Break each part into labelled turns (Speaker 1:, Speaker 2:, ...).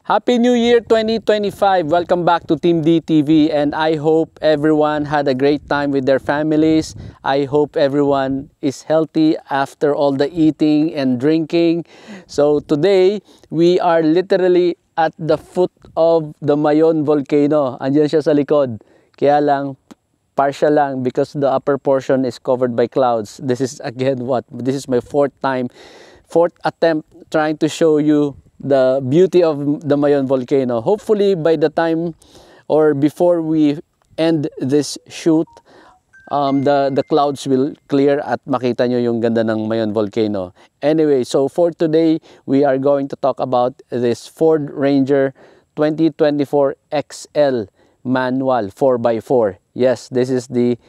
Speaker 1: Happy New Year 2025! Welcome back to Team D TV, and I hope everyone had a great time with their families. I hope everyone is healthy after all the eating and drinking. So today, we are literally at the foot of the Mayon volcano. Andiyan siya sa likod. Kaya lang, partial lang because the upper portion is covered by clouds. This is again what? This is my fourth attempt trying to show you the beauty of the Mayon volcano. Hopefully by the time or before we end this shoot, the clouds will clear at makita nyo yung ganda ng Mayon volcano. Anyway, so for today, we are going to talk about this Ford Ranger 2024 XL manual 4x4. Yes, this is the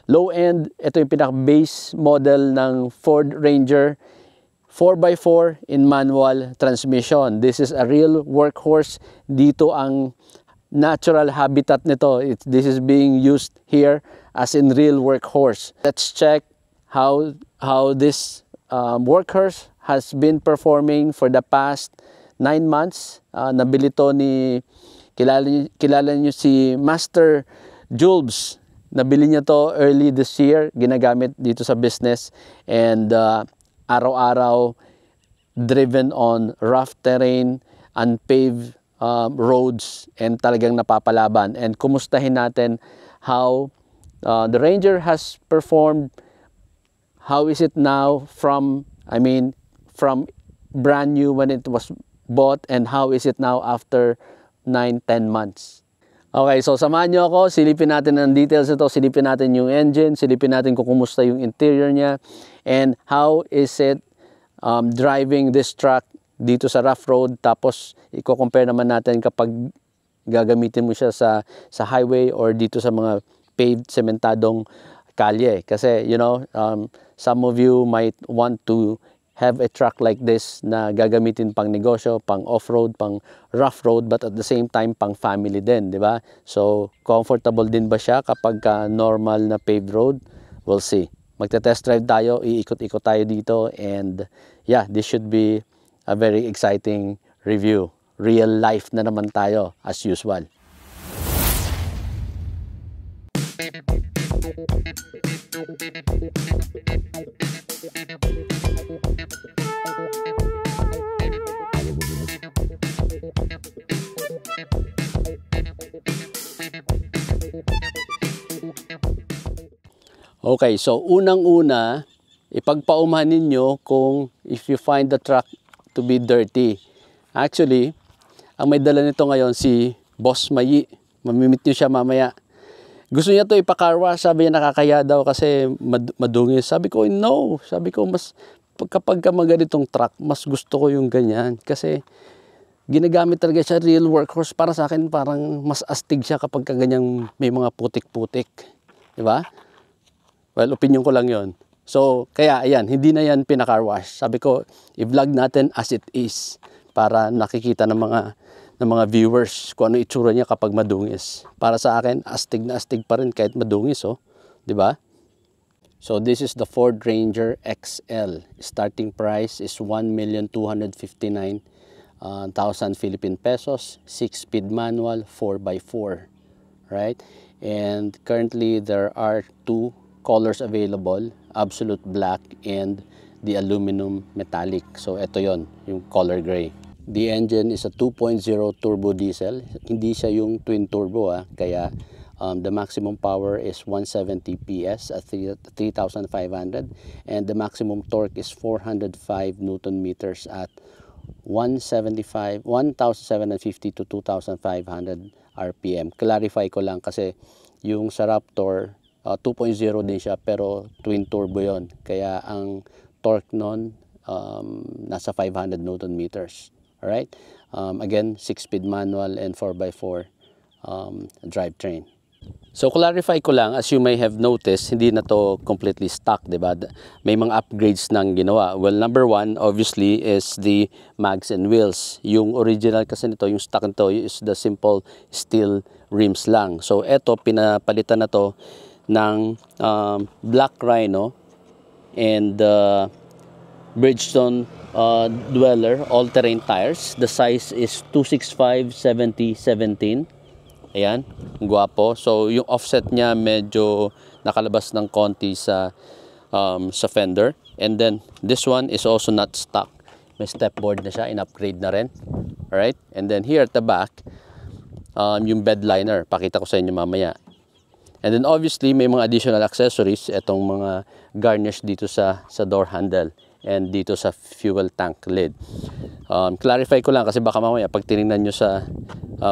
Speaker 1: low end. Ito yung pinaka-base model ng Ford Ranger 4x4 in manual transmission. This is a real workhorse. Dito ang natural habitat nito. This is being used here as in real workhorse. Let's check how this workhorse has been performing for the past 9 months. Nabili to ni, kilala niyo si Master Julbs. Nabili niya to early this year. Ginagamit dito sa business, and araw-araw driven on rough terrain, unpaved roads, and talagang napapalaban. And kumustahin natin how the Ranger has performed. How is it now from brand new when it was bought, and how is it now after 9-10 months. Okay, so samahan nyo ako, silipin natin ang details nito, silipin natin yung engine, silipin natin kung kumusta yung interior niya, and how is it driving this truck dito sa rough road. Tapos i-compare naman natin kapag gagamitin mo siya sa highway or dito sa mga paved, sementadong kalye. Kasi, you know, some of you might want to have a truck like this na gagamitin pang negosyo, pang off-road, pang rough road, but at the same time pang family din, di ba? So, comfortable din ba siya kapag normal na paved road? We'll see. Magte-test drive tayo, iikot-ikot tayo dito, and yeah, this should be a very exciting review. Real life na naman tayo as usual. Okay, so unang-una, ipagpaumahan ninyo kung if you find the truck to be dirty. Actually, ang may dala nito ngayon si Boss Mayi. Mamimit nyo siya mamaya. Gusto niya to ipa-car wash, sabi niya nakakaya daw kasi madungis. Sabi ko, no. Sabi ko, mas kapag ganitong truck, mas gusto ko yung ganyan. Kasi ginagamit talaga siya real workhorse. Para sa akin, parang mas astig siya kapag ganyang may mga putik-putik. Diba? Well, opinion ko lang yon. So, kaya ayan, hindi na yan pinaka-car wash. Sabi ko, i-vlog natin as it is para nakikita ng mga viewers kung ano itsura niya kapag madungis. Para sa akin, astig na astig pa rin kahit madungis, oh. 'Di ba? So, this is the Ford Ranger XL. Starting price is 1,259,000 Philippine pesos, 6-speed manual, 4x4, right? And currently there are 2 colors available, absolute black and the aluminum metallic. So ito yon, yung color gray. The engine is a 2.0 turbo diesel. Hindi siya yung twin turbo, kaya the maximum power is 170 PS at 3,500, and the maximum torque is 405 Newton meters at 1,750 to 2,500 RPM. Clarify ko lang kasi yung sa Raptor 2.0 din siya pero twin turbo yon, kaya ang torque nun nasa 500 Newton meters. Alright, again 6-speed manual and 4x4 drivetrain. So clarify ko lang, as you may have noticed, hindi na to completely stock, diba? May mga upgrades nang ginawa. Well, number 1 obviously is the mags and wheels. Yung original kasi nito, yung stock nito is the simple steel rims lang. So eto, pinapalitan na to ng Black Rhino and Bridgestone Dweller all-terrain tires. The size is 265/70/17. Ayan, guwapo. So yung offset niya medyo nakalabas ng konti sa fender. And then this one is also not stock. May step board na siya, in-upgrade na rin. Alright, and then here at the back, yung bed liner, pakita ko sa inyo mamaya. And then obviously may mga additional accessories, itong mga garnish dito sa door handle and dito sa fuel tank lid. Clarify ko lang kasi baka mamaya pag tinignan nyo sa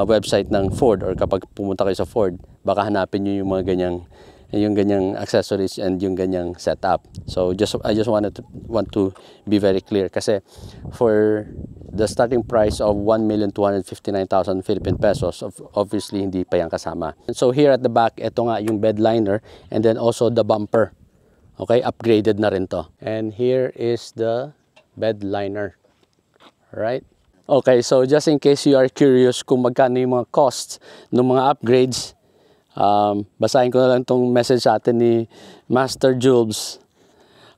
Speaker 1: website ng Ford or kapag pumunta kayo sa Ford, baka hanapin nyo yung mga ganyang accessories and yung ganyang setup. So I just want to be very clear kasi for the starting price of 1,259,000 Philippine pesos, obviously hindi pa yan kasama. So here at the back, ito nga yung bed liner and then also the bumper. Okay, upgraded na rin to. And here is the bed liner. Right? Okay, so just in case you are curious kung magkano yung mga costs ng mga upgrades, basahin ko na lang itong message sa atin ni Master Jules.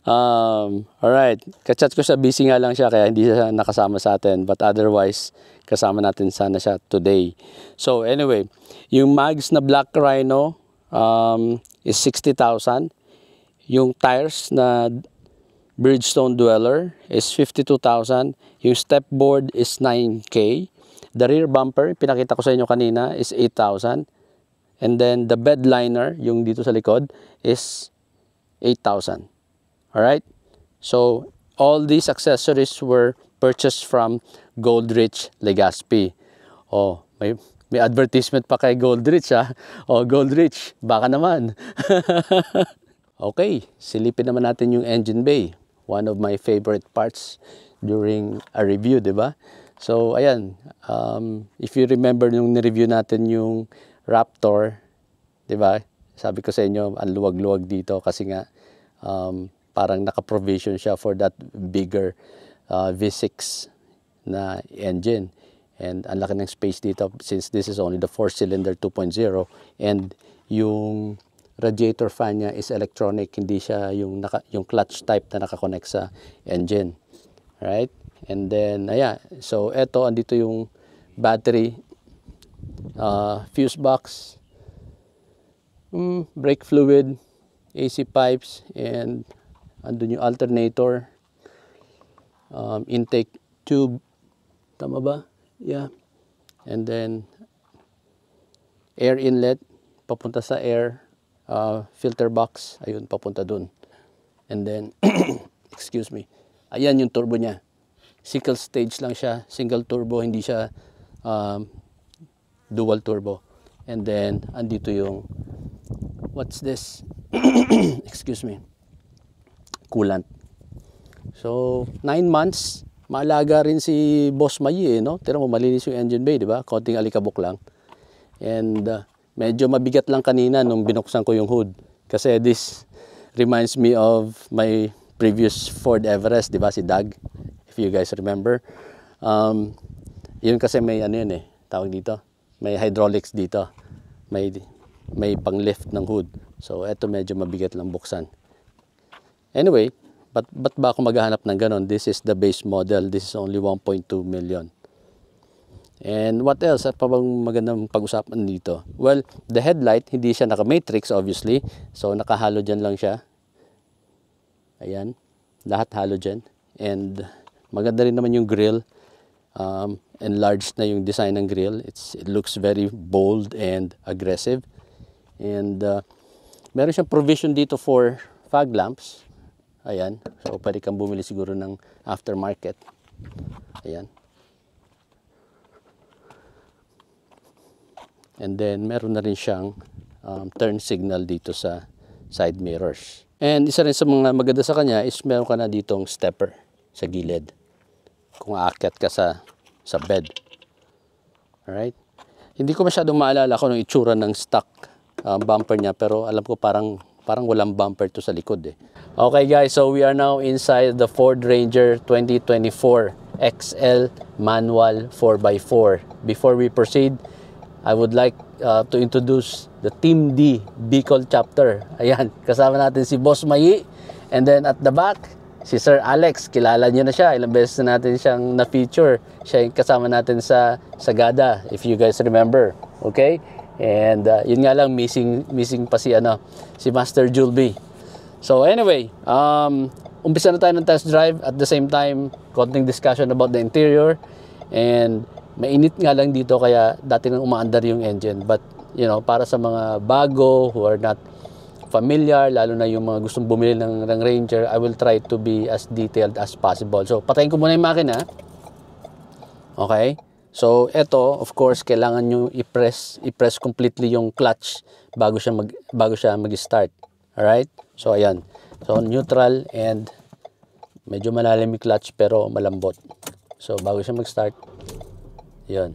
Speaker 1: Alright, kachat ko siya, busy nga lang siya kaya hindi siya nakasama sa atin, but otherwise kasama natin sana siya today. So anyway, yung mags na Black Rhino is 60,000. Yung tires na Bridgestone Dweller is 52,000. Yung step board is 9K. The rear bumper, pinakita ko sa inyo kanina, is 8,000. And then the bed liner, yung dito sa likod, is 8,000. Alright? So, all these accessories were purchased from Goldrich Legazpi. Oh, may advertisement pa kay Goldrich, ha? Oh, Goldrich, baka naman. Okay, silipin naman natin yung engine bay. One of my favorite parts during a review, di ba? So, ayan. If you remember nung ni-review natin yung Raptor, di ba? Sabi ko sa inyo, ang luwag-luwag dito kasi nga parang naka-provision siya for that bigger V6 na engine. And ang laki ng space dito since this is only the 4-cylinder 2.0 and yung radiator fan niya is electronic, hindi siya yung clutch type na nakakonect sa engine. Right? And then, ayan. So, eto, andito yung battery, fuse box, brake fluid, AC pipes, and andun yung alternator, intake tube, tama ba? Yeah. And then, air inlet, papunta sa air, filter box, ayun, papunta dun. And then, excuse me, ayan yung turbo niya. Single stage lang siya, single turbo, hindi siya dual turbo. And then, andito yung, what's this? Excuse me, coolant. So, 9 months, maalaga rin si Boss Mayi, no? Tira mo, malinis yung engine bay, di ba? Konting alikabok lang. And, medyo mabigat lang kanina nung binuksan ko yung hood. Kasi this reminds me of my previous Ford Everest, di ba? Si Doug, if you guys remember. Yun kasi may ano yun tawag dito. May hydraulics dito. May pang-lift ng hood. So, eto medyo mabigat lang buksan. Anyway, ba't ba ako maghahanap ng ganon? This is the base model. This is only 1.2 million. And what else? At pa bang magandang pag-usapan dito? Well, the headlight, hindi siya naka-matrix obviously. So, naka-halogen lang siya. Ayan. Lahat halogen. And maganda rin naman yung grille. Enlarged na yung design ng grille. It looks very bold and aggressive. And meron siyang provision dito for fog lamps. Ayan. So, pwede kang bumili siguro ng aftermarket. Ayan. And then, meron na rin siyang turn signal dito sa side mirrors. And isa rin sa mga maganda sa kanya is meron ka na ditong stepper sa gilid. Kung aakyat ka sa bed. Alright? Hindi ko masyadong maalala kung anong itsura ng stock bumper niya. Pero alam ko parang walang bumper to sa likod Okay guys, so we are now inside the Ford Ranger 2024 XL manual 4x4. Before we proceed, I would like to introduce the Team D Bicol chapter. Ayan, kasama natin si Boss Mayi. And then at the back, Si Sir Alex, kilala niyo na siya. Ilang beses na natin siyang na-feature. Siya yung kasama natin sa Sagada, if you guys remember. Okay? And yun nga lang, missing pa si Master Julby. So anyway, umpisa na tayo ng test drive. At the same time, konting discussion about the interior. And mainit nga lang dito, kaya dati nang umaandar yung engine. But, you know, para sa mga bago who are not familiar, lalo na yung mga gustong bumili ng Ranger, I will try to be as detailed as possible. So, patayin ko muna yung makina. Okay? So, ito, of course, kailangan nyo i-press completely yung clutch bago siya mag-start. Alright? So, ayan. So, neutral and medyo malalim yung clutch pero malambot. So, bago siya mag-start, yun.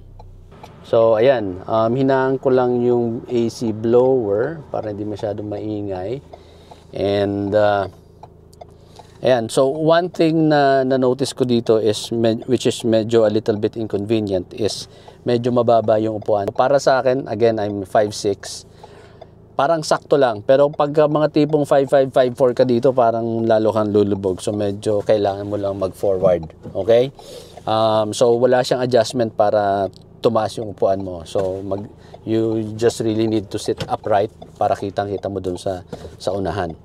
Speaker 1: So, ayan, hinaan ko lang yung AC blower para hindi masyadong maingay. And, ayan, so one thing na notice ko dito is, which is medyo a little bit inconvenient, is medyo mababa yung upuan. Para sa akin, again, I'm 5'6", parang sakto lang. Pero pag mga tipong 5'5", 5'4" ka dito, parang lalo kang lulubog. So, medyo kailangan mo lang mag-forward. Okay? So, wala siyang adjustment para tumaas yung upuan mo. So, you just really need to sit upright para kitang-kita mo dun sa unahan.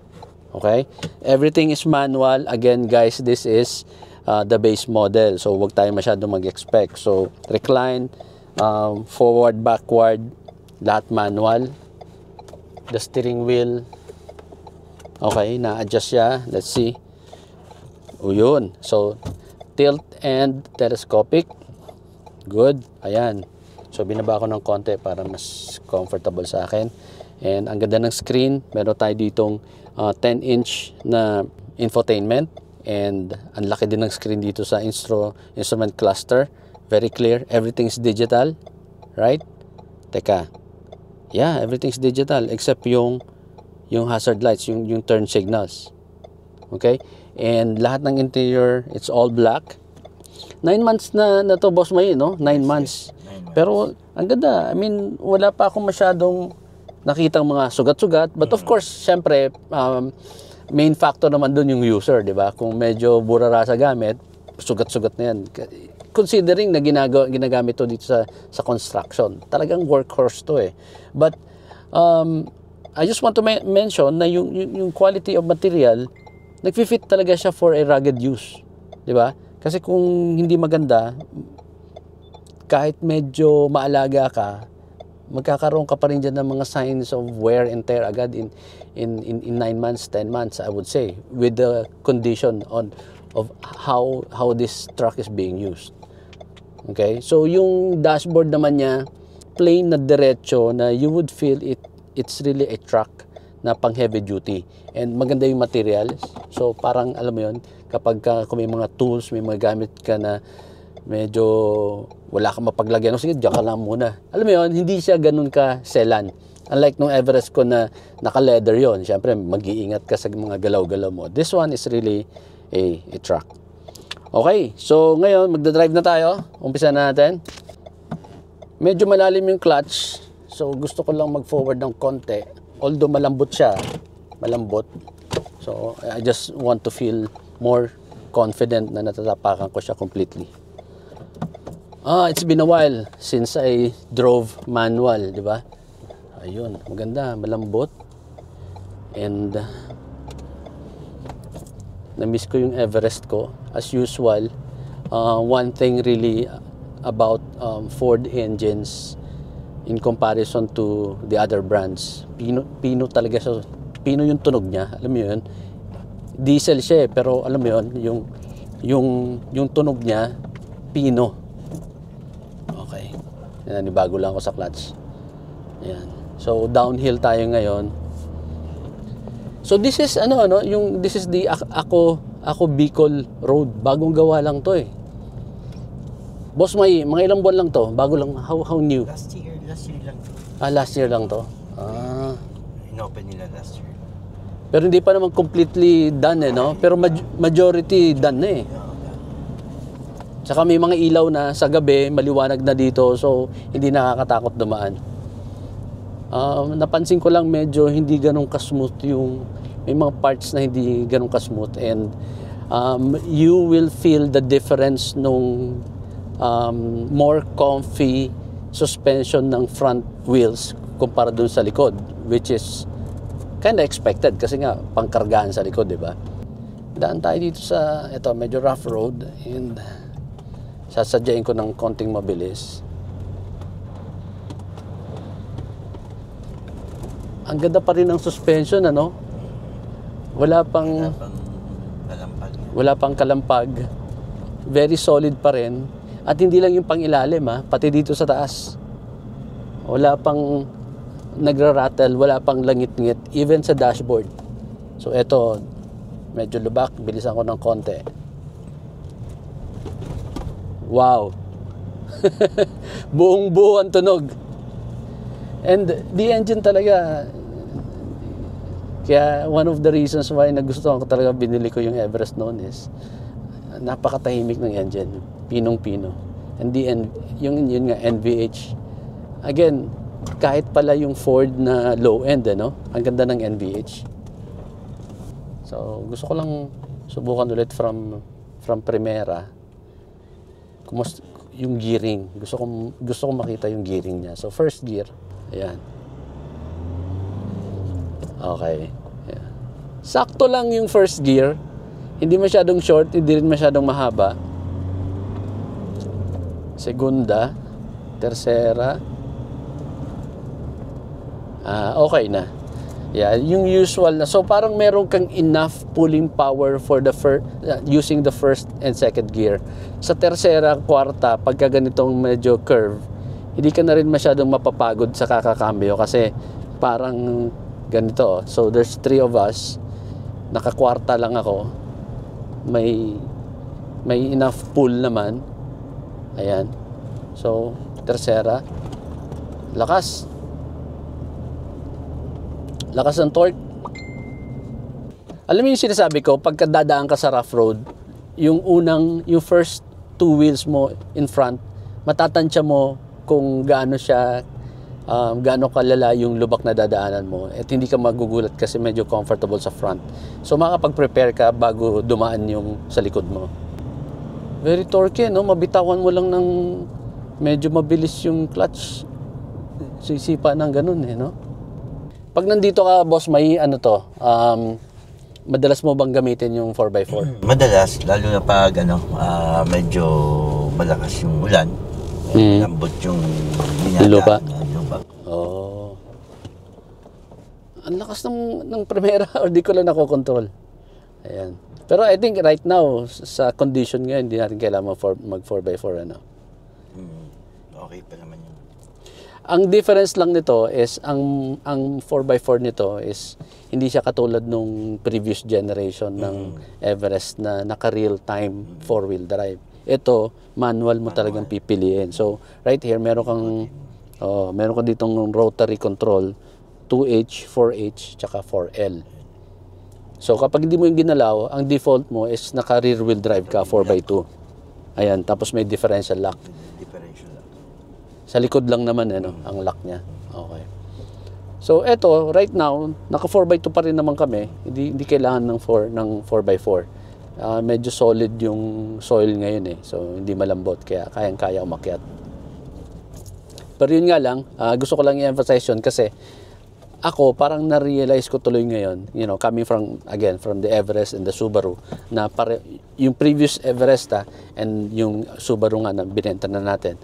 Speaker 1: Okay? Everything is manual. Again, guys, this is the base model. So, wag tayo masyadong mag-expect. So, recline, forward, backward, lahat manual. The steering wheel, okay, na-adjust siya. Let's see. O, yun. So, tilt and telescopic. Good. Ayan. So, binaba ko ng konti para mas comfortable sa akin. And ang ganda ng screen. Meron tayo ditong 10-inch na infotainment. And ang laki din ng screen dito sa instrument cluster. Very clear. Everything's digital. Right? Teka. Yeah, everything's digital. Except yung hazard lights, yung turn signals. Okay? And lahat ng interior, it's all black. 9 months na to, Boss May, no? 9 months.
Speaker 2: 9 months.
Speaker 1: Pero, ang ganda. I mean, wala pa akong masyadong nakitang mga sugat-sugat. But of course, syempre, main factor naman dun yung user, di ba? Kung medyo burara sa gamit, sugat-sugat na yan. Considering na ginagamit to dito sa construction. Talagang workhorse to eh. But, I just want to mention na yung quality of material, nag-fit talaga siya for a rugged use. Di ba? Kasi kung hindi maganda, kahit medyo maalaga ka, magkakaroon ka pa rin dyan ng mga signs of wear and tear agad in 9 months, 10 months, I would say, with the condition of how this truck is being used. Okay? So, yung dashboard naman niya, plain na diretso na you would feel it's really a truck na pang heavy duty. And maganda yung materials. So, parang, alam mo yun, kapag kung may mga tools, may mga gamit ka na medyo wala kang mapaglagyan, sige, diyan ka lang muna. Alam mo yun, hindi siya ganun ka selan. Unlike nung Everest ko na naka-leather yon, syempre mag-iingat ka sa mga galaw-galaw mo. This one is really a truck. Okay, so ngayon magdadrive na tayo. Umpisa na natin. Medyo malalim yung clutch, so gusto ko lang mag-forward ng konti. Although malambot siya, malambot. So I just want to feel more confident na natatapakan ko siya completely. It's been a while since I drove manual, di ba? Ayun, maganda, malambot. And na-miss ko yung Everest ko. As usual, one thing really about Ford engines in comparison to the other brands, Pino talaga siya. Pino yung tunog niya, alam mo yun? Diesel siya eh, pero alam mo yun, yung tunog niya, Pino. Okay. Yan, bago lang ako sa clutch. Ayan. So, downhill tayo ngayon. So, this is, this is the Ako Bicol Road. Bagong gawa lang to eh. Boss May, mga ilang buwan lang to? Bago lang, how new?
Speaker 2: Last year lang.
Speaker 1: Last year lang to?
Speaker 2: Inopen nila last year.
Speaker 1: Pero hindi pa naman completely done eh, no? Pero majority done na eh. Tsaka may mga ilaw na sa gabi, maliwanag na dito, so hindi nakakatakot dumaan. Napansin ko lang medyo hindi ganun ka-smooth yung, may mga parts na hindi ganun ka-smooth, and you will feel the difference nung more comfy suspension ng front wheels kumpara dun sa likod, which is kind of expected kasi nga pangkargaan sa likod, di ba? Daan tayo dito sa ito, medyo rough road, and sasadyain ko ng konting mabilis. Ang ganda pa rin ng suspension, ano? Wala pang
Speaker 2: kalampag.
Speaker 1: Wala pang kalampag. Very solid pa rin. At hindi lang yung pangilalim, pati dito sa taas. Wala pang nagra-rattle, wala pang langit-ngit, even sa dashboard. So eto, medyo lubak, bilisan ko ng konti. Wow! Buong-buo ang tunog. And the engine talaga, kaya one of the reasons why nagustuhan ko talaga, binili ko yung Everest noon is napakatahimik ng engine, pinong-pino. And yun nga, NVH. Again, kahit pala yung Ford na low-end, ang ganda ng NVH. So, gusto ko lang subukan ulit from Primera. Kumusta yung gearing. Gusto ko makita yung gearing niya. So, first gear. Ayan. Okay. Ayan. Sakto lang yung first gear. Hindi masyadong short, hindi rin masyadong mahaba. Segunda, tercera. Okay na. Yeah, yung usual na. So parang meron kang enough pulling power for the using the first and second gear. Sa tercera, kwarta, pagka ganitong medyo curve, hindi ka na rin masyadong mapapagod sa kakakambyo kasi parang ganito. So there's 3 of us. Nakakwarta lang ako. May enough pull naman. Ayan. So, tercera. Lakas. Lakas ng torque. Alam mo yung sinasabi ko, pagka dadaan ka sa rough road, yung first 2 wheels mo in front, matatansya mo kung gaano kalala yung lubak na dadaanan mo, at hindi ka magugulat kasi medyo comfortable sa front. So makapag-prepare ka bago dumaan yung sa likod mo. Very torque, no? Mabitawan mo lang ng medyo mabilis yung clutch. Sisipa ng ganun, no? Pag nandito ka, boss, may madalas mo bang gamitin yung 4x4?
Speaker 2: Madalas, lalo na pag medyo malakas yung ulan. Lambot yung
Speaker 1: lupa.
Speaker 2: Lupa.
Speaker 1: Oh. Ang lakas ng Primera, or di ko lang nakokontrol. Ayan. Pero I think right now, sa condition ngayon, hindi natin kailangan mag 4x4,
Speaker 2: Okay pa naman yun.
Speaker 1: Ang difference lang nito is, ang 4x4 nito is, hindi siya katulad nung previous generation ng Everest na naka-real time 4-wheel drive. Ito, manual mo talagang pipiliin. So, right here, meron ka ditong rotary control, 2H, 4H, tsaka 4L. So, kapag hindi mo yung ginalaw, ang default mo is naka-rear wheel drive ka, 4x2. Ayan, tapos may differential lock.
Speaker 2: Differential lock.
Speaker 1: Sa likod lang naman, ang lock niya. Okay. So, eto, right now, naka 4x2 pa rin naman kami. Hindi kailangan ng 4x4. Medyo solid yung soil ngayon, so hindi malambot, kaya kayang-kaya umakyat. Pero yun nga lang, gusto ko lang i-emphasize yun kasi ako parang na-realize ko tuloy ngayon, coming from the Everest and the Subaru, na yung previous Everest and yung Subaru nga na binenta na natin,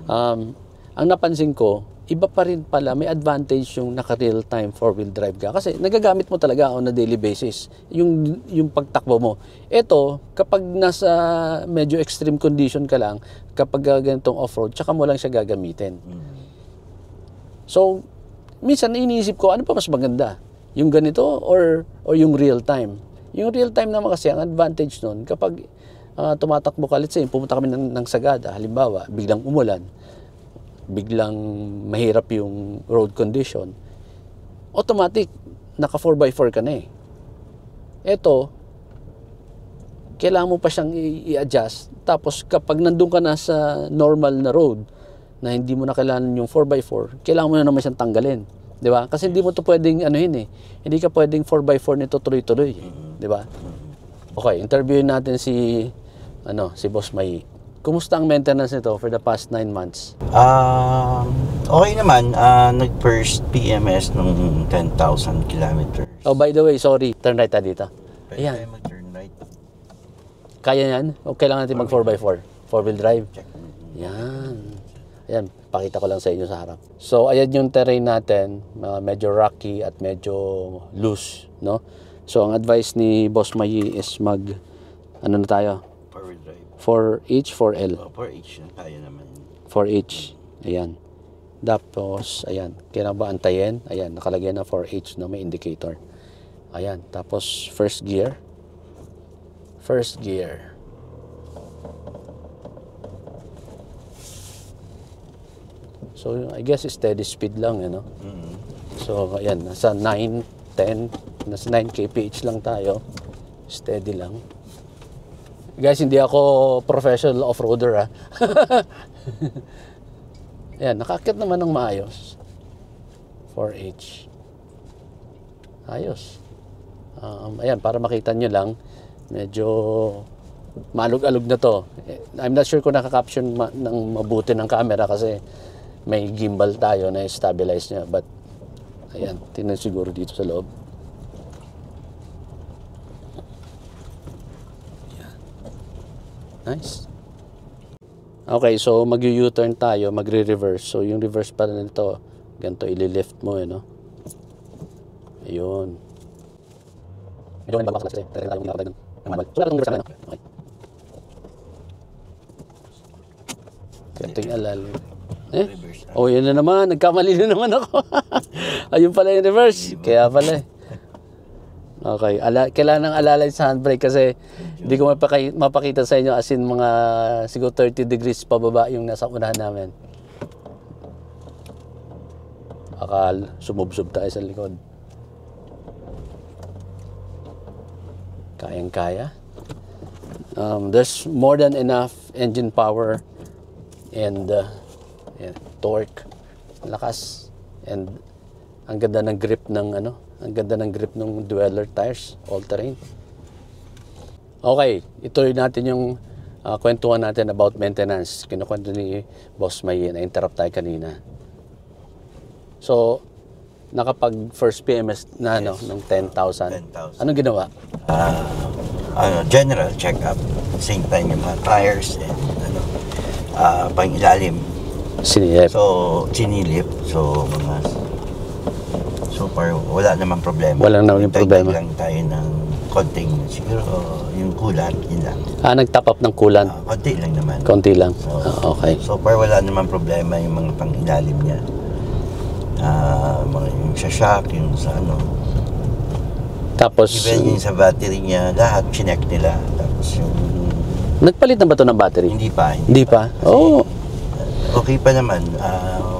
Speaker 1: ang napansin ko, iba pa rin pala, may advantage yung naka-real time 4-wheel drive ka. Kasi nagagamit mo talaga on a daily basis yung pagtakbo mo. Ito, kapag nasa medyo extreme condition ka lang, kapag ganitong off-road, tsaka mo lang siya gagamitin. So, minsan iniisip ko, ano pa mas maganda? Yung ganito or yung real time? Yung real time naman kasi, ang advantage nun, kapag tumatakbo ka, let's say, pumunta kami ng Sagada, halimbawa, biglang umulan, biglang mahirap yung road condition, automatic, naka 4x4 ka na Ito, kailangan mo pa siyang i-adjust. Tapos kapag nandun ka na sa normal na road, na hindi mo na kailangan yung 4x4, kailangan mo na naman siyang tanggalin. Di ba? Kasi hindi mo to pwedeng, hindi ka pwedeng 4x4 nito tuloy-tuloy. Di ba? Okay, interviewin natin si Boss May. Kumusta ang maintenance nito for the past 9 months?
Speaker 2: Okay naman. Nag-first PMS nung 10,000 kilometers.
Speaker 1: Oh, by the way, sorry. Turn right dito.
Speaker 2: Pwede
Speaker 1: Ayan.
Speaker 2: tayo mag-turn right.
Speaker 1: Kaya yan? O kailangan natin mag 4x4? 4-wheel drive?
Speaker 2: Check.
Speaker 1: Yan. Ayan, pakita ko lang sa inyo sa harap. So, ayan yung terrain natin. Medyo rocky at medyo loose, no? So, ang advice ni Boss Mayi is ano na tayo?
Speaker 2: 4-wheel drive.
Speaker 1: 4H, 4L.
Speaker 2: 4H na tayo naman.
Speaker 1: 4H. Ayan. Tapos, ayan. Kailangan ba antayin? Ayan, nakalagay na 4H, no? May indicator. Ayan. Tapos, first gear. First gear. So, I guess steady speed lang, no?
Speaker 2: Mm-hmm.
Speaker 1: So, ayan. Nasa 9, 10, nasa 9 kph lang tayo. Steady lang. Guys, hindi ako professional off-roader, ha? Ayan, nakakit naman ng maayos. 4H. Ayos. Ayan, para makita nyo lang, medyo malug-alug na to. I'm not sure kung nakaka-caption ng mabuti ng camera kasi may gimbal tayo na stabilize niya. But, ayan, tingnan siguro dito sa loob. Ayan. Nice. Okay, so mag-U-turn tayo, magre-reverse. So, yung reverse pa rin ito, ganito, ili-lift mo, no? Ayun. Medyo may babak kasi. Tara tayo mag-nakatag ng manual. So, wala reverse na, no? Okay. Ganito yung alalim. Oh, yun na naman. Nagkamali na naman ako. Ayun pala yung reverse. Kaya pala. Okay. Kailangan ng alalay sa handbrake kasi hindi ko mapakita sa inyo as in mga siguro 30 degrees pababa yung nasa unahan namin. Akal, sumubsob tayo sa likod. Kayang-kaya. There's more than enough engine power and torque, lakas, and ang ganda ng grip ng dweller tires, all terrain. Okay, ituloy natin yung kwentuhan natin about maintenance. Kinukwento ni Boss May, na-interrupt tayo kanina. So, nakapag first PMS na ng 10,000.
Speaker 2: 10,000.
Speaker 1: Anong ginawa?
Speaker 2: General check-up. Same time yung mga tires and pang ilalim.
Speaker 1: Sinilip.
Speaker 2: So, sinilip. So, so far, wala namang problema.
Speaker 1: Walang naman problema.
Speaker 2: Lang tayo ng konting, siguro, yung coolant, yun lang.
Speaker 1: Nag-top up ng coolant?
Speaker 2: Konti lang naman.
Speaker 1: Konti lang?
Speaker 2: So,
Speaker 1: okay.
Speaker 2: So far, wala namang problema yung mga pang-ilalim niya. Mga yung sa shock, yung sa
Speaker 1: Tapos,
Speaker 2: even yung sa battery niya, lahat chinek nila. Tapos yung...
Speaker 1: Nagpalit na ba ito ng battery?
Speaker 2: Hindi pa.
Speaker 1: Hindi pa? Oo.
Speaker 2: Okay pa naman.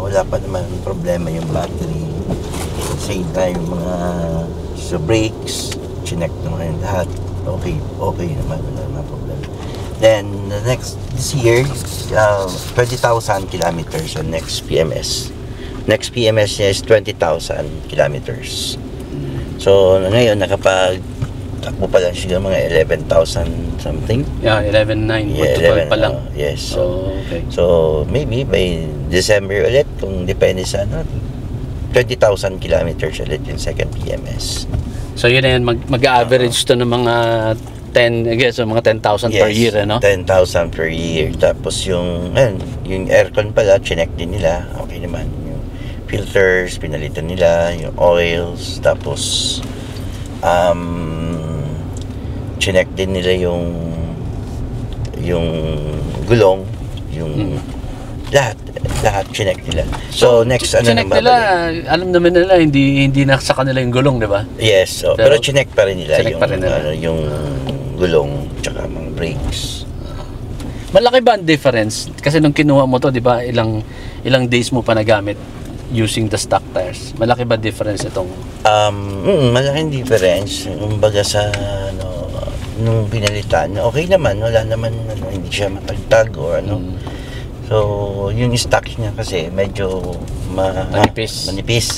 Speaker 2: Wala pa naman problema yung battery. Same time, mga sa brakes, chinek naman lahat. Okay naman. Wala naman problema. Then, this year, 20,000 kilometers on next PMS. Next PMS niya is 20,000 kilometers. So, ngayon, takbo pa lang siguro mga 11,000 something.
Speaker 1: Yeah, 11,900.
Speaker 2: Yeah, 11
Speaker 1: pa lang.
Speaker 2: Yes.
Speaker 1: So, okay.
Speaker 2: So, maybe by December ulit, kung depende sa 20,000 kilometers ulit yung second PMS.
Speaker 1: So, yun na yan. Mag-average to ng mga 10, I guess, mga 10,000 per year, ano?
Speaker 2: 10,000 per year. Tapos yung aircon pala, chinek din nila. Okay naman. Yung filters, pinalitan nila. Yung oils. Tapos, chinek din nila yung gulong, yung lahat chinek nila. So next
Speaker 1: chinek nila, alam naman nila hindi na sa kanila yung gulong, di ba?
Speaker 2: Yes, pero chinek pa rin nila yung gulong tsaka mga brakes.
Speaker 1: Malaki ba ang difference? Kasi nung kinuha mo to, di ba, ilang days mo pa nagamit using the stock tires. Malaki ba difference itong?
Speaker 2: Malaking difference. Kumbaga sa nung pinalitan, okay naman, wala naman hindi siya matagtag o So, yung stock niya kasi medyo manipis.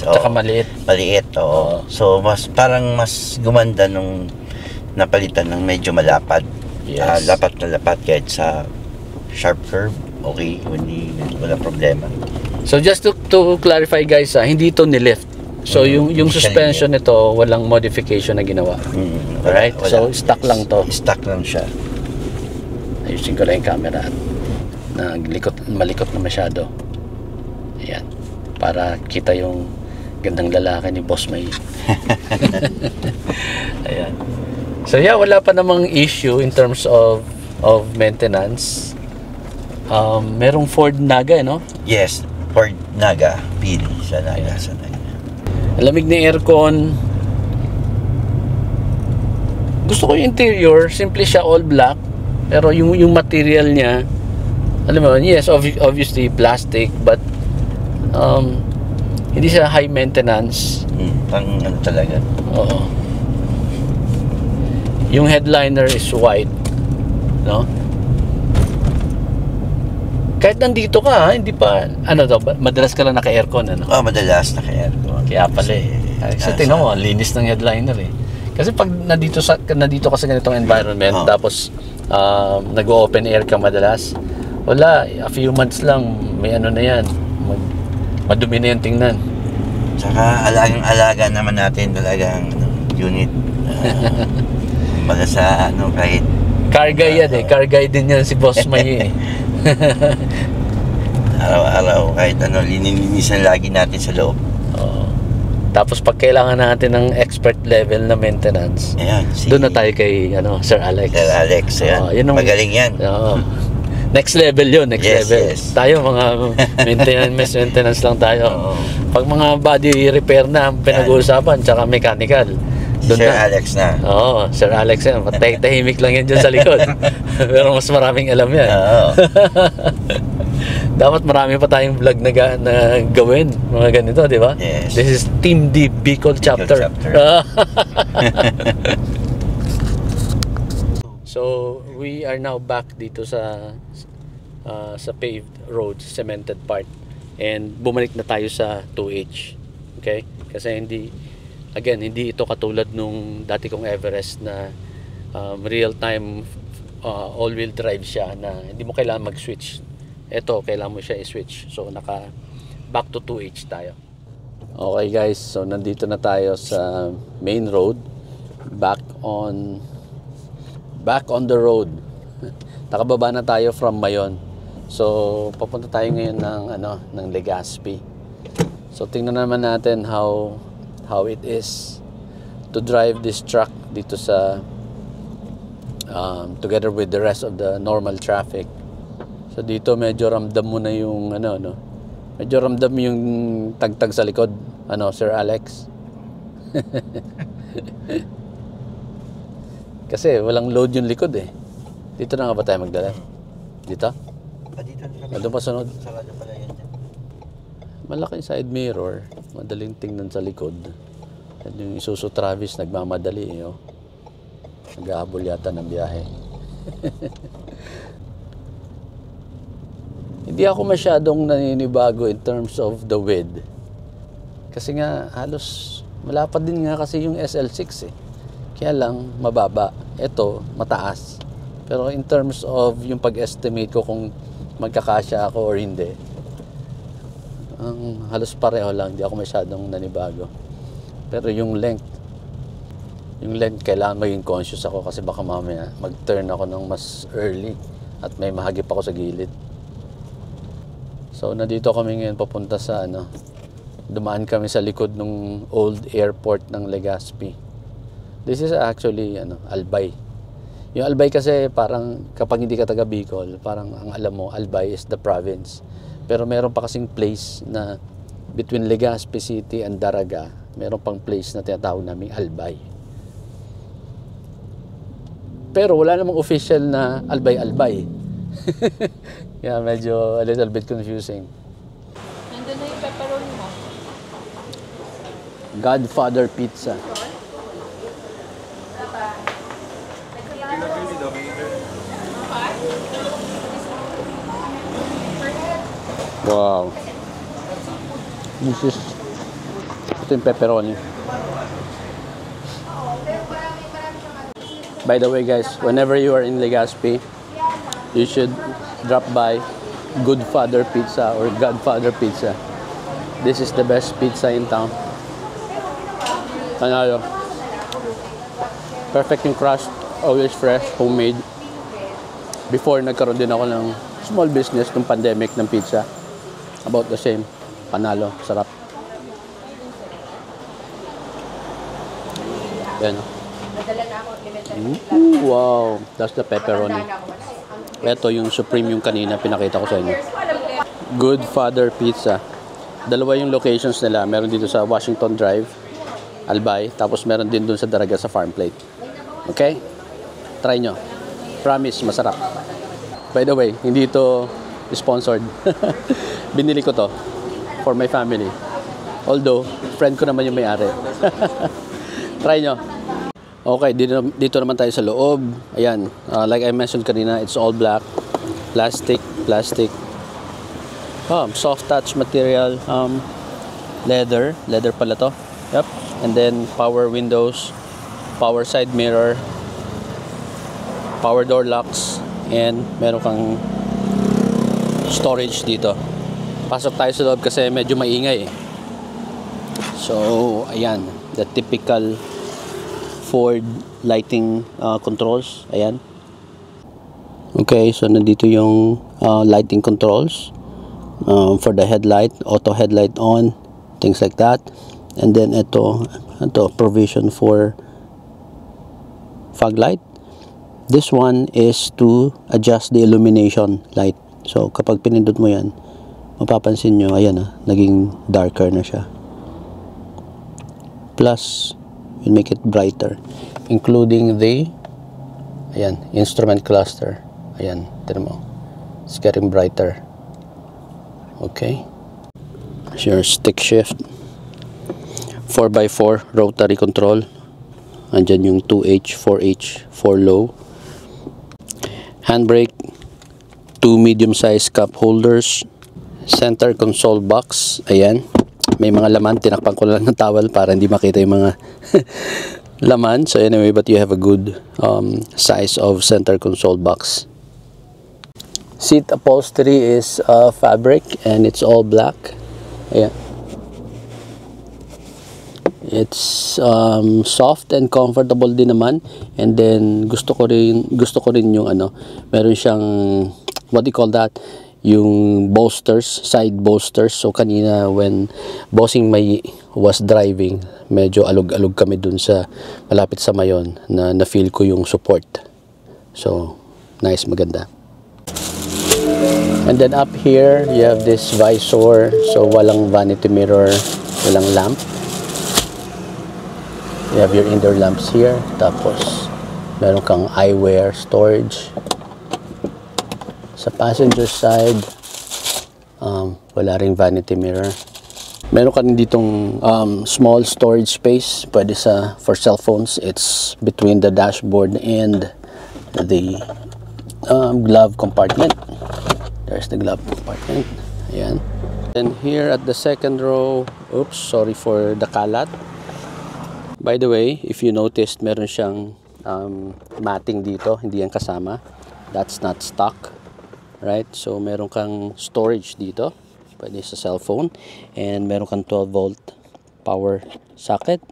Speaker 1: Tsaka maliit.
Speaker 2: Maliit, oo. So, parang mas gumanda nung napalitan ng medyo malapad.
Speaker 1: Yes.
Speaker 2: Lapat na lapat kahit sa sharp curve. Okay, wala problema.
Speaker 1: So just to clarify guys, hindi ito ni-lift. So yung suspension nito, walang modification na ginawa. Alright? So stock lang to.
Speaker 2: Stock lang siya.
Speaker 1: Ayusin ko lang yung camera at malikot na masyado. Ayan. Para kita yung gandang lalaki ni Boss May. Ayan. So yeah, wala pa namang issue in terms of maintenance. Merong Ford Naga, no?
Speaker 2: Yes, Ford Naga. Pili sa Naga. Sa Naga.
Speaker 1: Lamig na aircon. Gusto ko yung interior, simple siya, all black. Pero yung material niya, alam mo, yes, obviously plastic, but hindi siya high maintenance.
Speaker 2: Pang ano talaga.
Speaker 1: Oo. Yung headliner is white, no? Kahit nandito ka, hindi pa, ano to, madalas ka lang naka-aircon, ano?
Speaker 2: Madalas naka-aircon.
Speaker 1: Kaya pala eh. Kasi tingnan mo, linis ng headliner eh. Kasi pag nandito ka sa ganitong environment, tapos nag-open air ka madalas, wala, a few months lang, may ano na yan, madumi na yan tingnan.
Speaker 2: Saka alagang-alaga naman natin talagang unit. Baga sa kahit
Speaker 1: car guy yan eh, car guy din yan si Boss May eh.
Speaker 2: Araw-araw kahit lininisan lagi natin sa loob.
Speaker 1: Tapos pag kailangan natin ng expert level na maintenance,
Speaker 2: ayan,
Speaker 1: doon na tayo kay Sir Alex.
Speaker 2: Sir Alex, ayan. Magaling yan.
Speaker 1: Next level yun, next level.
Speaker 2: Yes.
Speaker 1: Tayo mga maintenance lang tayo. Pag mga body repair na pinag-uusapan, tsaka mechanical, doon
Speaker 2: Sir
Speaker 1: na.
Speaker 2: Alex na.
Speaker 1: Oo, Sir Alex yan. Tahimik lang yan dyan sa likod. Pero mas maraming alam yan. Dapat marami pa tayong vlog na gawin. Mga ganito, di ba?
Speaker 2: Yes.
Speaker 1: This is Team D Bicol chapter. So, we are now back dito sa paved road, cemented part. And bumalik na tayo sa 2H. Okay? Kasi hindi ito katulad nung dati kong Everest na real-time all-wheel drive siya na hindi mo kailangan mag-switch. Ito, kailangan mo siya i-switch. So, back to 2H tayo. Okay guys, so nandito na tayo sa main road. Back on the road. Nakababa na tayo from Mayon. So, papunta tayo ngayon ng Legazpi. So, tingnan naman natin how it is to drive this truck dito sa together with the rest of the normal traffic. So dito medyo ramdam mo na yung medyo ramdam yung tagtag sa likod, Sir Alex. Kasi walang load yung likod eh. Dito na nga ba tayo magdala? Dito?
Speaker 2: Dito
Speaker 1: Doon pa sunod.
Speaker 2: Sarado pala yan.
Speaker 1: Malaking side mirror, madaling tingnan sa likod. At yung Isuzu Travis nagmamadali, nag-ahabol yata ng biyahe. Hindi ako masyadong naninibago in terms of the width. Kasi nga halos malapad din nga kasi yung SL6 eh. Kaya lang mababa. Ito mataas. Pero in terms of yung pag-estimate ko kung magkakasya ako or hindi, halos pareho lang. Hindi ako masyadong nanibago. Pero yung length kailangan maging conscious ako kasi baka mamaya mag-turn ako ng mas early at may mahagip ako sa gilid. So nandito kami ngayon papunta sa dumaan kami sa likod ng old airport ng Legazpi. This is actually Albay. Yung Albay kasi parang kapag hindi ka taga Bicol, parang ang alam mo Albay is the province. Pero meron pa kasing place na between Legazpi City and Daraga, meron pang place na tinatawag naming Albay. Pero wala namang official na Albay. Yeah, medyo a little bit confusing.
Speaker 3: Nandun na yung pepperoni mo.
Speaker 1: Godfather Pizza. Wow. Ito yung pepperoni. By the way guys, whenever you are in Legazpi, you should drop by Good Father Pizza or Godfather Pizza. This is the best pizza in town. Panalo. Perfect yung crust, always fresh, homemade. Before, nagkaroon din ako ng small business ng pandemic ng pizza. About the same. Panalo, sarap. Yan. Wow, that's the pepperoni. Ito yung supreme yung kanina pinakita ko sa inyo. Good Father Pizza. Dalawa yung locations nila. Meron dito sa Washington Drive, Albay. Tapos meron din dun sa Daraga sa Farm Plate. Okay? Try nyo. Promise, masarap. By the way, hindi ito sponsored. Binili ko to for my family. Although, friend ko naman yung may-ari. Try nyo. Okay, dito naman tayo sa loob. Ayan, like I mentioned kanina, it's all black. Plastic. Soft touch material. Leather pala to. Yep. And then power windows, power side mirror, power door locks, and meron kang storage dito. Pasok tayo sa loob kasi medyo maingay. So, ayan, the typical Ford lighting controls. Ayan. Okay, so nandito yung lighting controls for the headlight, auto headlight on, things like that. And then ito provision for fog light. This one is to adjust the illumination light. So kapag pinindot mo yan, mapapansin nyo, ayan naging darker na siya. Plus, will make it brighter, including the instrument cluster. Ayan, tignan mo, it's getting brighter. Okay, here's your stick shift, 4x4 rotary control. Andyan yung 2H, 4H, 4 low. Handbrake, 2 medium-sized cup holders, center console box. Ayan, may mga laman, tinakpan ko lang ng towel para hindi makita yung mga laman. So anyway, but you have a good size of center console box. Seat upholstery is fabric and it's all black. Ayan. It's soft and comfortable din naman. And then gusto ko rin yung meron siyang, what do you call that? Yung bolsters, side bolsters. So kanina when Bossing May was driving, medyo alog-alog kami dun sa malapit sa Mayon na feel ko yung support. So nice, maganda. And then up here you have this visor. So walang vanity mirror, walang lamp. You have your indoor lamps here. Tapos meron kang eyewear storage. Sa passenger side, wala ring vanity mirror. Meron ka rin ditong small storage space. Pwede for cell phones. It's between the dashboard and the glove compartment. There's the glove compartment. Ayan. And here at the second row, oops, sorry for the kalat. By the way, if you noticed, meron siyang matting dito. Hindi yan kasama. That's not stock. Right? So, meron kang storage dito. Pwede sa cellphone. And meron kang 12-volt power socket.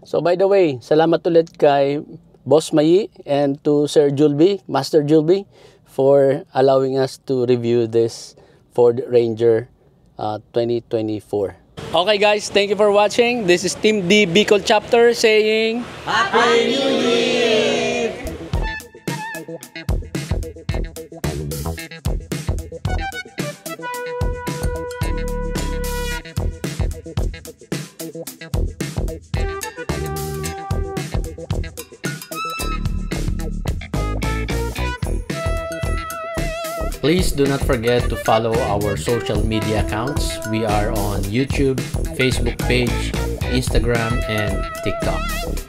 Speaker 1: So, by the way, salamat ulit kay Boss Mayi and to Sir Julby, Master Julby, for allowing us to review this Ford Ranger 2024. Okay guys, thank you for watching. This is Team D Bicol Chapter saying Happy New Year! Please do not forget to follow our social media accounts. We are on YouTube, Facebook page, Instagram, and TikTok.